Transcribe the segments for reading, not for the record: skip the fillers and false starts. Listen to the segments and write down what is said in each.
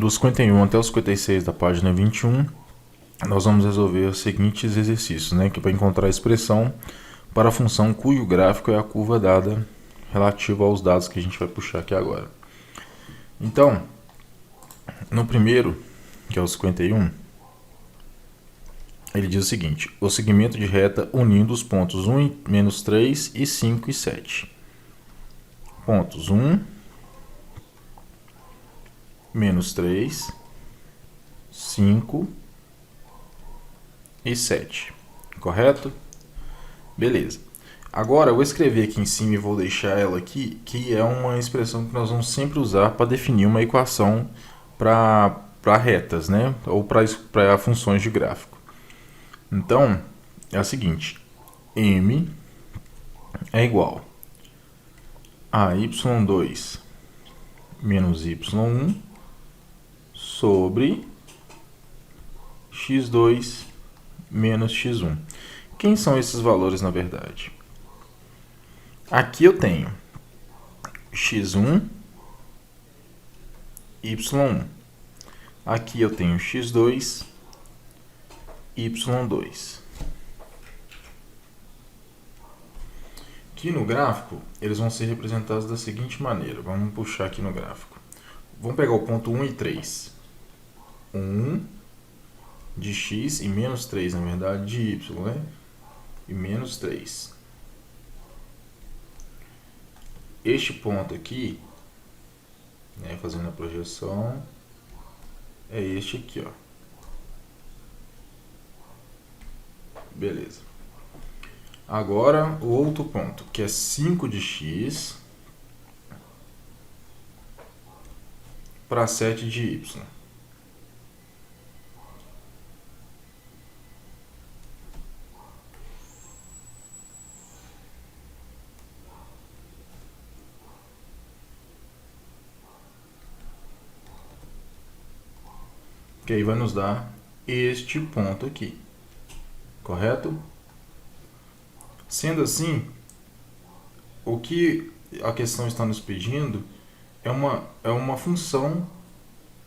Do 51 até o 56 da página 21, nós vamos resolver os seguintes exercícios, né? Que é para encontrar a expressão para a função cujo gráfico é a curva dada relativa aos dados que a gente vai puxar aqui agora. Então, no primeiro, que é o 51, ele diz o seguinte: o segmento de reta unindo os pontos 1, menos 3 e 5 e 7. Pontos 1, menos 3, 5 e 7. Correto? Beleza. Agora eu vou escrever aqui em cima e vou deixar ela aqui, que é uma expressão que nós vamos sempre usar para definir uma equação para retas, né? Ou para funções de gráfico. Então, é a seguinte: m é igual a y2 menos y1 sobre x2 menos x1. Quem são esses valores na verdade? Aqui eu tenho x1, y1. Aqui eu tenho x2, y2. Aqui no gráfico, eles vão ser representados da seguinte maneira. Vamos puxar aqui no gráfico. Vamos pegar o ponto 1 e 3. 1 de x e menos 3, na verdade, de y, né? E menos 3. Este ponto aqui, né, fazendo a projeção, é este aqui, ó. Beleza. Agora, o outro ponto, que é 5 de x para 7 de y. Que aí vai nos dar este ponto aqui. Correto? Sendo assim, o que a questão está nos pedindo é uma função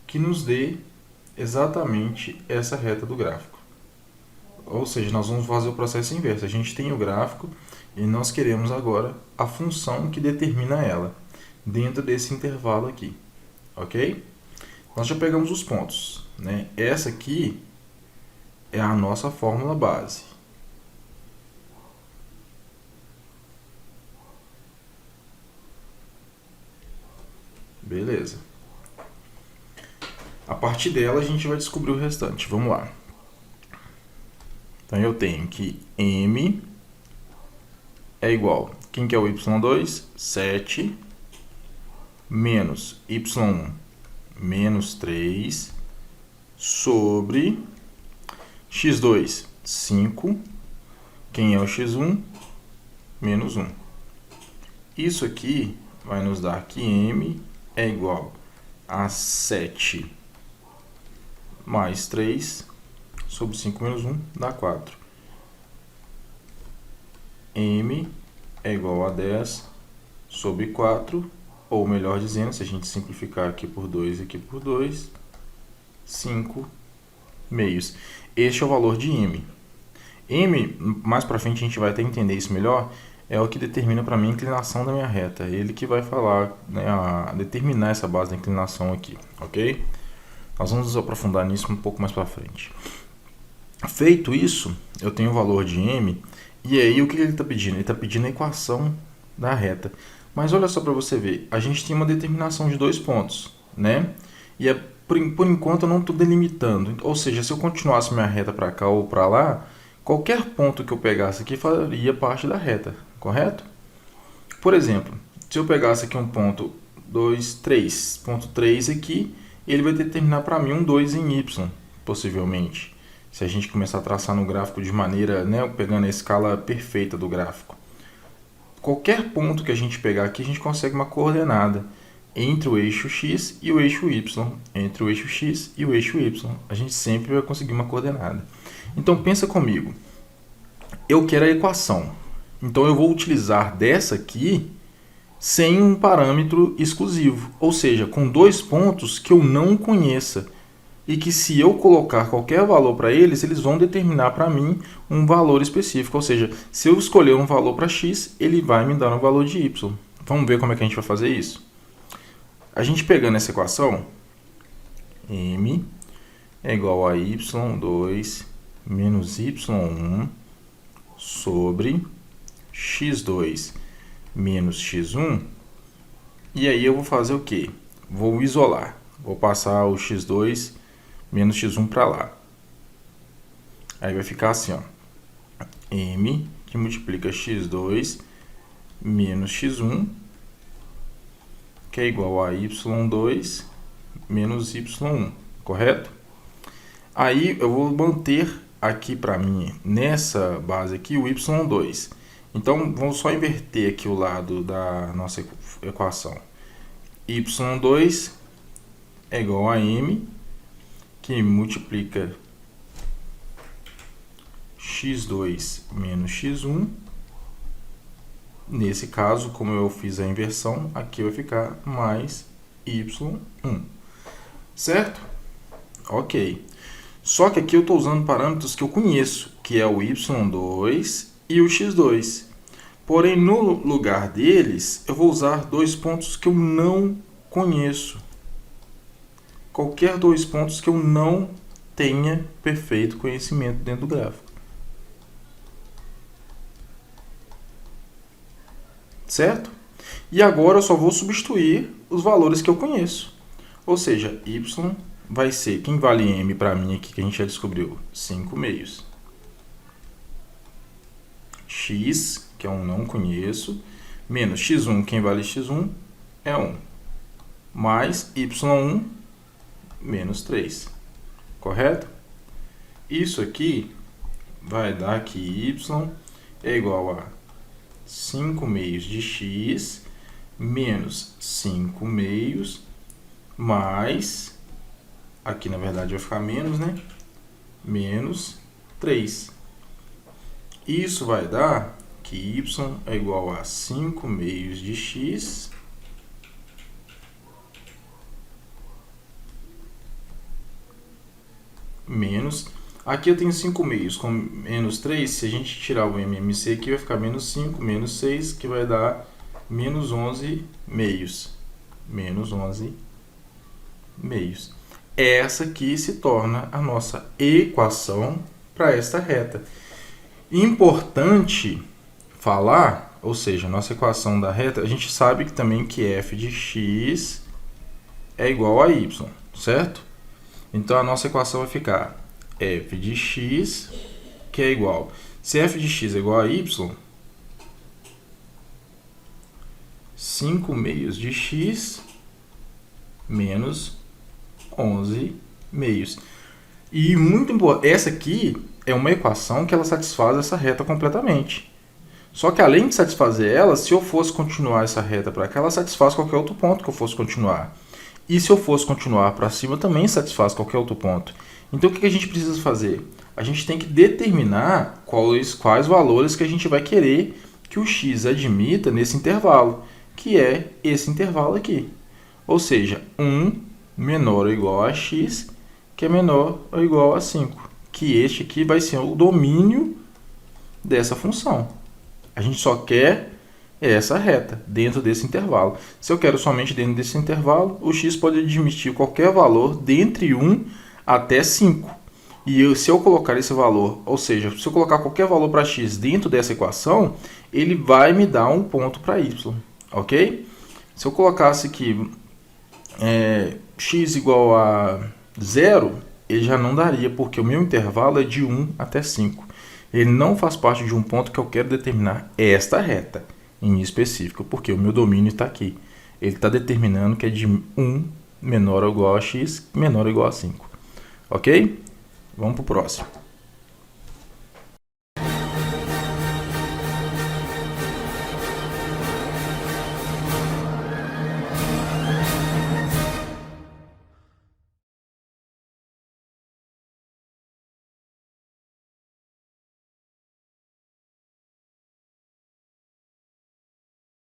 que nos dê exatamente essa reta do gráfico. Ou seja, nós vamos fazer o processo inverso. A gente tem o gráfico e nós queremos agora a função que determina ela dentro desse intervalo aqui. Ok? Nós já pegamos os pontos, né? Essa aqui é a nossa fórmula base. Beleza. A partir dela a gente vai descobrir o restante. Vamos lá. Então eu tenho que m é igual, quem que é o y2? 7 menos y1 menos 3 sobre x2, 5, quem é o x1? Menos 1. Isso aqui vai nos dar que m é igual a 7 mais 3 sobre 5 menos 1 dá 4. M é igual a 10 sobre 4, ou melhor dizendo, se a gente simplificar aqui por 2 e aqui por 2, 5 meios. Este é o valor de m. M, mais para frente a gente vai até entender isso melhor, é o que determina para mim a inclinação da minha reta. Ele que vai falar, né, determinar essa base da inclinação aqui, ok? Nós vamos nos aprofundar nisso um pouco mais para frente. Feito isso, eu tenho o valor de m, e aí o que ele está pedindo? Ele está pedindo a equação da reta. Mas olha só para você ver, a gente tem uma determinação de 2 pontos, né? E por enquanto eu não estou delimitando, ou seja, se eu continuasse minha reta para cá ou para lá, qualquer ponto que eu pegasse aqui faria parte da reta, correto? Por exemplo, se eu pegasse aqui um ponto 2, 3, ponto 3 aqui, ele vai determinar para mim um 2 em y, possivelmente. Se a gente começar a traçar no gráfico de maneira, né, pegando a escala perfeita do gráfico. Qualquer ponto que a gente pegar aqui, a gente consegue uma coordenada entre o eixo x e o eixo y. Entre o eixo x e o eixo y. A gente sempre vai conseguir uma coordenada. Então, pensa comigo. Eu quero a equação. Então, eu vou utilizar dessa aqui sem um parâmetro exclusivo, ou seja, com dois pontos que eu não conheça e que se eu colocar qualquer valor para eles, eles vão determinar para mim um valor específico, ou seja, se eu escolher um valor para x, ele vai me dar um valor de y. Vamos ver como é que a gente vai fazer isso? A gente pegando essa equação, m é igual a y2 menos y1 sobre x2 menos x1, e aí eu vou fazer o quê? Vou isolar, vou passar o x2 menos x1 para lá. Aí vai ficar assim, ó, m que multiplica x2 menos x1, que é igual a y2 menos y1, correto? Aí eu vou manter aqui para mim, nessa base aqui, o y2. Então, vamos só inverter aqui o lado da nossa equação. y2 é igual a m, que multiplica x2 menos x1. Nesse caso, como eu fiz a inversão, aqui vai ficar mais y1. Certo? Ok. Só que aqui eu estou usando parâmetros que eu conheço, que é o y2 e o x2. Porém, no lugar deles, eu vou usar dois pontos que eu não conheço. Qualquer dois pontos que eu não tenha perfeito conhecimento dentro do gráfico. Certo? E agora eu só vou substituir os valores que eu conheço. Ou seja, y vai ser, quem vale m para mim aqui, que a gente já descobriu? 5 meios. X, que é um não conheço, menos x1, quem vale x1, é 1. Mais y1, menos 3. Correto? Isso aqui vai dar que y é igual a 5 meios de x menos 5 meios mais, aqui na verdade vai ficar menos, né? Menos 3. Isso vai dar que y é igual a 5 meios de x menos, aqui eu tenho 5 meios, com menos 3, se a gente tirar o MMC aqui, vai ficar menos 5, menos 6, que vai dar menos 11 meios. Menos 11 meios. Essa aqui se torna a nossa equação para esta reta. Importante falar, ou seja, nossa equação da reta, a gente sabe que também que f de x é igual a y, certo? Então, a nossa equação vai ficar f de x, que é igual... Se f de x é igual a y, 5 meios de x menos 11 meios. E muito importante, essa aqui é uma equação que ela satisfaz essa reta completamente. Só que além de satisfazer ela, se eu fosse continuar essa reta para cá, ela satisfaz qualquer outro ponto que eu fosse continuar. E se eu fosse continuar para cima, também satisfaz qualquer outro ponto. Então, o que a gente precisa fazer? A gente tem que determinar quais valores que a gente vai querer que o x admita nesse intervalo, que é esse intervalo aqui. Ou seja, 1 menor ou igual a x, que é menor ou igual a 5. Que este aqui vai ser o domínio dessa função. A gente só quer essa reta dentro desse intervalo. Se eu quero somente dentro desse intervalo, o x pode admitir qualquer valor dentre 1 até 5. E se eu colocar esse valor, ou seja, se eu colocar qualquer valor para x dentro dessa equação, ele vai me dar um ponto para y, ok? Se eu colocasse aqui x igual a 0, ele já não daria, porque o meu intervalo é de 1 até 5. Ele não faz parte de um ponto que eu quero determinar esta reta em específico, porque o meu domínio está aqui. Ele está determinando que é de 1 menor ou igual a x, menor ou igual a 5. Ok? Vamos para o próximo.